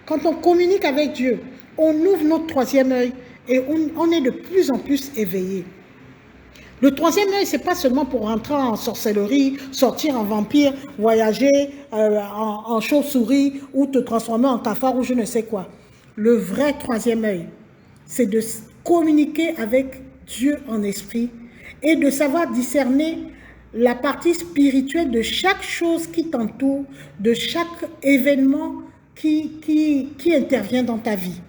Quand on communique avec Dieu, on ouvre notre troisième œil et on est de plus en plus éveillé. Le troisième œil, ce n'est pas seulement pour rentrer en sorcellerie, sortir en vampire, voyager en chauve-souris ou te transformer en cafard ou je ne sais quoi. Le vrai troisième œil, c'est de communiquer avec Dieu en esprit et de savoir discerner la partie spirituelle de chaque chose qui t'entoure, de chaque événement qui intervient dans ta vie.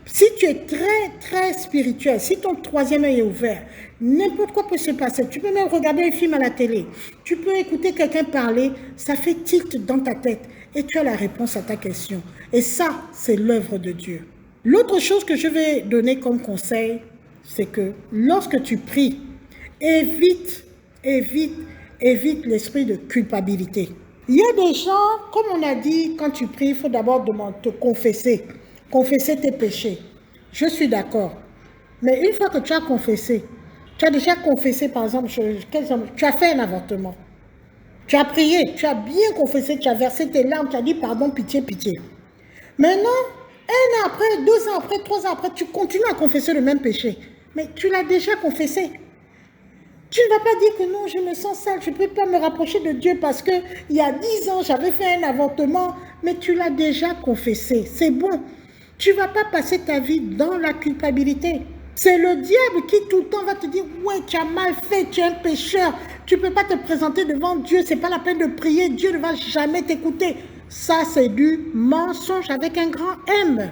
Si tu es très, très spirituel, si ton troisième œil est ouvert, n'importe quoi peut se passer. Tu peux même regarder un film à la télé. Tu peux écouter quelqu'un parler, ça fait tilt dans ta tête et tu as la réponse à ta question. Et ça, c'est l'œuvre de Dieu. L'autre chose que je vais donner comme conseil, c'est que lorsque tu pries, évite l'esprit de culpabilité. Il y a des gens, comme on a dit, quand tu pries, il faut d'abord te confesser. Confesser tes péchés. Je suis d'accord. Mais une fois que tu as confessé, tu as déjà confessé, par exemple, tu as fait un avortement. Tu as prié, tu as bien confessé, tu as versé tes larmes, tu as dit pardon, pitié, pitié. Maintenant, 1 an après, 2 ans après, 3 ans après, tu continues à confesser le même péché. Mais tu l'as déjà confessé. Tu ne vas pas dire que non, je me sens sale, je ne peux pas me rapprocher de Dieu parce qu'il y a 10 ans, j'avais fait un avortement, mais tu l'as déjà confessé. C'est bon. Tu ne vas pas passer ta vie dans la culpabilité. C'est le diable qui tout le temps va te dire « Ouais, tu as mal fait, tu es un pécheur, tu ne peux pas te présenter devant Dieu, ce n'est pas la peine de prier, Dieu ne va jamais t'écouter. » Ça, c'est du mensonge avec un grand M.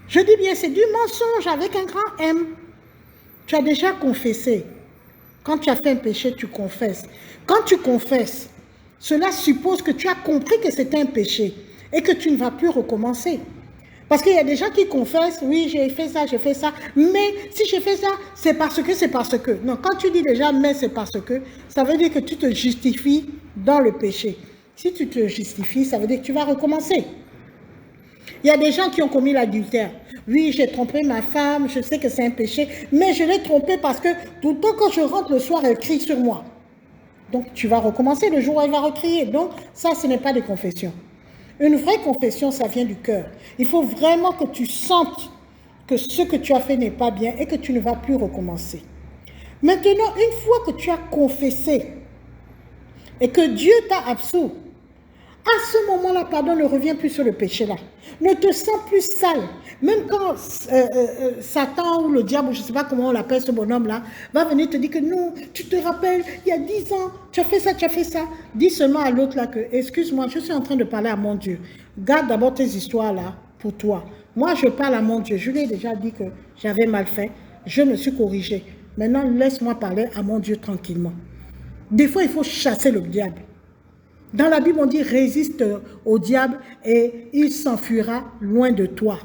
Je dis bien, c'est du mensonge avec un grand M. Tu as déjà confessé. Quand tu as fait un péché, tu confesses. Quand tu confesses, cela suppose que tu as compris que c'était un péché et que tu ne vas plus recommencer. Parce qu'il y a des gens qui confessent, oui, j'ai fait ça, mais si j'ai fait ça, c'est parce que, c'est parce que. Non, quand tu dis déjà, mais c'est parce que, ça veut dire que tu te justifies dans le péché. Si tu te justifies, ça veut dire que tu vas recommencer. Il y a des gens qui ont commis l'adultère. Oui, j'ai trompé ma femme, je sais que c'est un péché, mais je l'ai trompé parce que tout le temps quand je rentre le soir, elle crie sur moi. Donc, tu vas recommencer le jour où elle va recrier. Donc, ça, ce n'est pas des confessions. Une vraie confession, ça vient du cœur. Il faut vraiment que tu sentes que ce que tu as fait n'est pas bien et que tu ne vas plus recommencer. Maintenant, une fois que tu as confessé et que Dieu t'a absous, à ce moment-là, pardon, ne revient plus sur le péché-là. Ne te sens plus sale. Même quand Satan ou le diable, je ne sais pas comment on l'appelle ce bonhomme-là, va venir te dire que non, tu te rappelles, il y a 10 ans, tu as fait ça, tu as fait ça. Dis seulement à l'autre là que, excuse-moi, je suis en train de parler à mon Dieu. Garde d'abord tes histoires là pour toi. Moi, je parle à mon Dieu. Je lui ai déjà dit que j'avais mal fait. Je me suis corrigé. Maintenant, laisse-moi parler à mon Dieu tranquillement. Des fois, il faut chasser le diable. Dans la Bible, on dit résiste au diable et il s'enfuira loin de toi.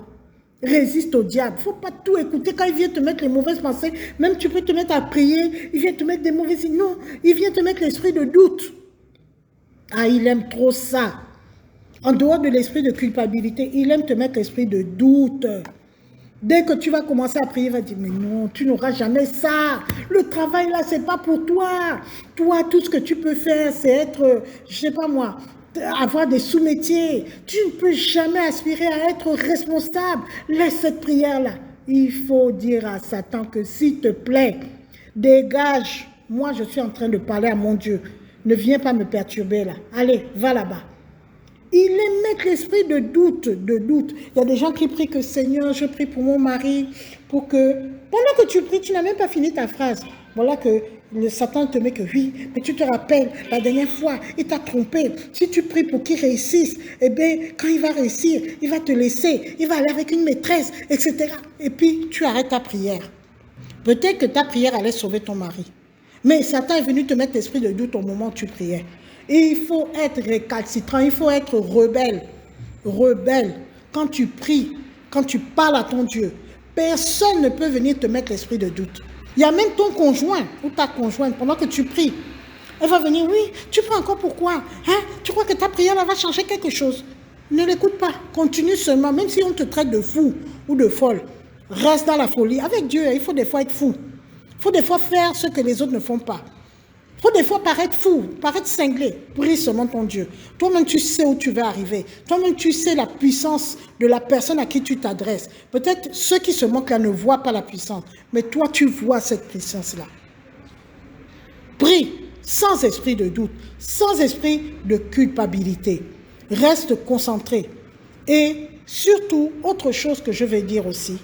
Résiste au diable. Il ne faut pas tout écouter quand il vient te mettre les mauvaises pensées. Même tu peux te mettre à prier, il vient te mettre des mauvaises idées. Non, il vient te mettre l'esprit de doute. Ah, il aime trop ça. En dehors de l'esprit de culpabilité, il aime te mettre l'esprit de doute. Dès que tu vas commencer à prier, il va dire, mais non, tu n'auras jamais ça. Le travail là, c'est pas pour toi. Toi, tout ce que tu peux faire, c'est être, je sais pas moi, avoir des sous-métiers. Tu ne peux jamais aspirer à être responsable. Laisse cette prière-là. Il faut dire à Satan que s'il te plaît, dégage. Moi, je suis en train de parler à mon Dieu. Ne viens pas me perturber là. Allez, va là-bas. Il aime mettre l'esprit de doute, de doute. Il y a des gens qui prient que Seigneur, je prie pour mon mari, pour que... Pendant que tu pries, tu n'as même pas fini ta phrase. Voilà que le Satan te met que oui, mais tu te rappelles, la dernière fois, il t'a trompé. Si tu pries pour qu'il réussisse, eh bien, quand il va réussir, il va te laisser, il va aller avec une maîtresse, etc. Et puis, tu arrêtes ta prière. Peut-être que ta prière allait sauver ton mari. Mais Satan est venu te mettre l'esprit de doute au moment où tu priais. Et il faut être récalcitrant, il faut être rebelle. Rebelle. Quand tu pries, quand tu parles à ton Dieu, personne ne peut venir te mettre l'esprit de doute. Il y a même ton conjoint ou ta conjointe, pendant que tu pries, elle va venir, oui, tu pries encore pourquoi? Hein? Tu crois que ta prière là, va changer quelque chose? Ne l'écoute pas, continue seulement, même si on te traite de fou ou de folle. Reste dans la folie. Avec Dieu, il faut des fois être fou. Il faut des fois faire ce que les autres ne font pas. Il faut des fois paraître fou, paraître cinglé. Prie seulement ton Dieu. Toi-même, tu sais où tu vas arriver. Toi-même, tu sais la puissance de la personne à qui tu t'adresses. Peut-être ceux qui se moquent là ne voient pas la puissance. Mais toi, tu vois cette puissance-là. Prie sans esprit de doute, sans esprit de culpabilité. Reste concentré. Et surtout, autre chose que je vais dire aussi.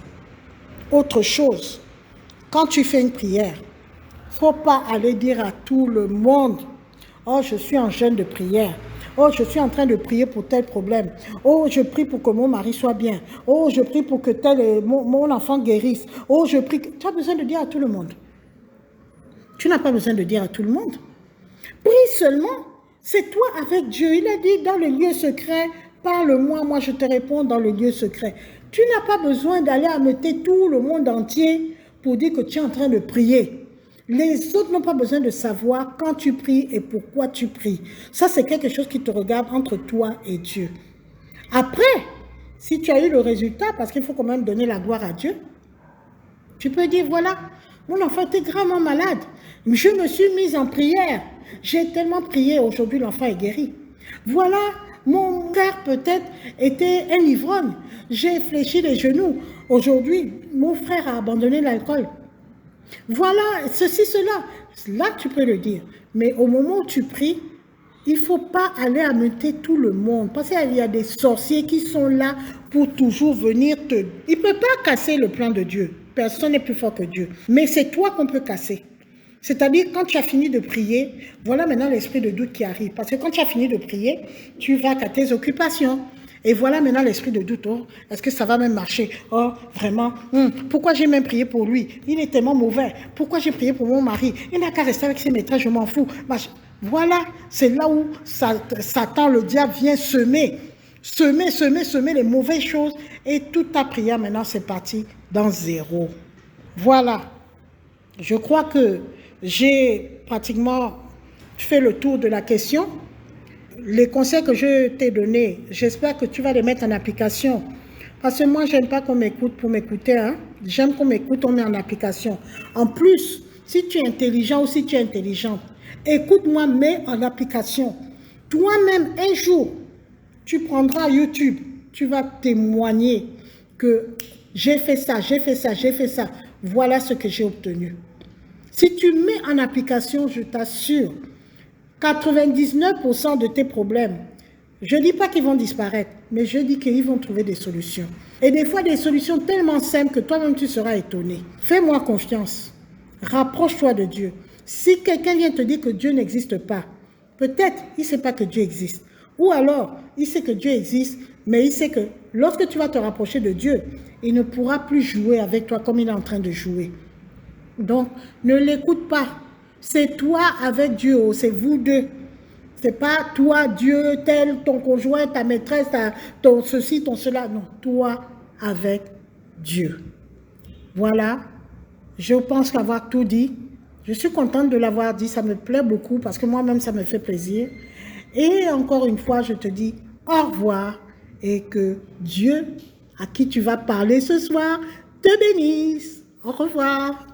Autre chose. Quand tu fais une prière, il ne faut pas aller dire à tout le monde, oh, je suis en jeûne de prière. Oh, je suis en train de prier pour tel problème. Oh, je prie pour que mon mari soit bien. Oh, je prie pour que mon enfant guérisse. Oh, je prie. Tu as besoin de dire à tout le monde. Tu n'as pas besoin de dire à tout le monde. Prie seulement. C'est toi avec Dieu. Il a dit dans le lieu secret, parle-moi, moi je te réponds dans le lieu secret. Tu n'as pas besoin d'aller ameuter tout le monde entier pour dire que tu es en train de prier. Les autres n'ont pas besoin de savoir quand tu pries et pourquoi tu pries. Ça, c'est quelque chose qui te regarde entre toi et Dieu. Après, si tu as eu le résultat, parce qu'il faut quand même donner la gloire à Dieu, tu peux dire, voilà, mon enfant était gravement malade. Je me suis mise en prière. J'ai tellement prié, aujourd'hui l'enfant est guéri. Voilà, mon frère peut-être était un ivrogne. J'ai fléchi les genoux. Aujourd'hui, mon frère a abandonné l'alcool. Voilà, ceci, cela. Là, tu peux le dire. Mais au moment où tu pries, il ne faut pas aller ameuter tout le monde. Parce qu'il y a des sorciers qui sont là pour toujours venir te... Il ne peut pas casser le plan de Dieu. Personne n'est plus fort que Dieu. Mais c'est toi qu'on peut casser. C'est-à-dire, quand tu as fini de prier, voilà maintenant l'esprit de doute qui arrive. Parce que quand tu as fini de prier, tu vas à tes occupations. Et voilà maintenant l'esprit de doute. Oh, est-ce que ça va même marcher? Oh, vraiment? Pourquoi j'ai même prié pour lui? Il est tellement mauvais. Pourquoi j'ai prié pour mon mari? Il n'a qu'à rester avec ses maîtresses, je m'en fous. Voilà, c'est là où Satan, le diable, vient semer. semer les mauvaises choses et toute ta prière maintenant c'est parti dans zéro. Voilà. Je crois que j'ai pratiquement fait le tour de la question. Les conseils que je t'ai donnés, j'espère que tu vas les mettre en application. Parce que moi, je n'aime pas qu'on m'écoute pour m'écouter. Hein? J'aime qu'on m'écoute, on met en application. En plus, si tu es intelligent ou si tu es intelligente, écoute-moi, mets en application. Toi-même, un jour, tu prendras YouTube, tu vas témoigner que j'ai fait ça, j'ai fait ça, j'ai fait ça. Voilà ce que j'ai obtenu. Si tu mets en application, je t'assure, 99% de tes problèmes, je ne dis pas qu'ils vont disparaître, mais je dis qu'ils vont trouver des solutions. Et des fois, des solutions tellement simples que toi-même, tu seras étonné. Fais-moi confiance. Rapproche-toi de Dieu. Si quelqu'un vient te dire que Dieu n'existe pas, peut-être il ne sait pas que Dieu existe. Ou alors, il sait que Dieu existe, mais il sait que lorsque tu vas te rapprocher de Dieu, il ne pourra plus jouer avec toi comme il est en train de jouer. Donc, ne l'écoute pas. C'est toi avec Dieu, c'est vous deux. C'est pas toi, Dieu, tel, ton conjoint, ta maîtresse, ton ceci, ton cela. Non, toi avec Dieu. Voilà. Je pense qu'avoir tout dit. Je suis contente de l'avoir dit. Ça me plaît beaucoup parce que moi-même, ça me fait plaisir. Et encore une fois, je te dis au revoir et que Dieu, à qui tu vas parler ce soir, te bénisse. Au revoir.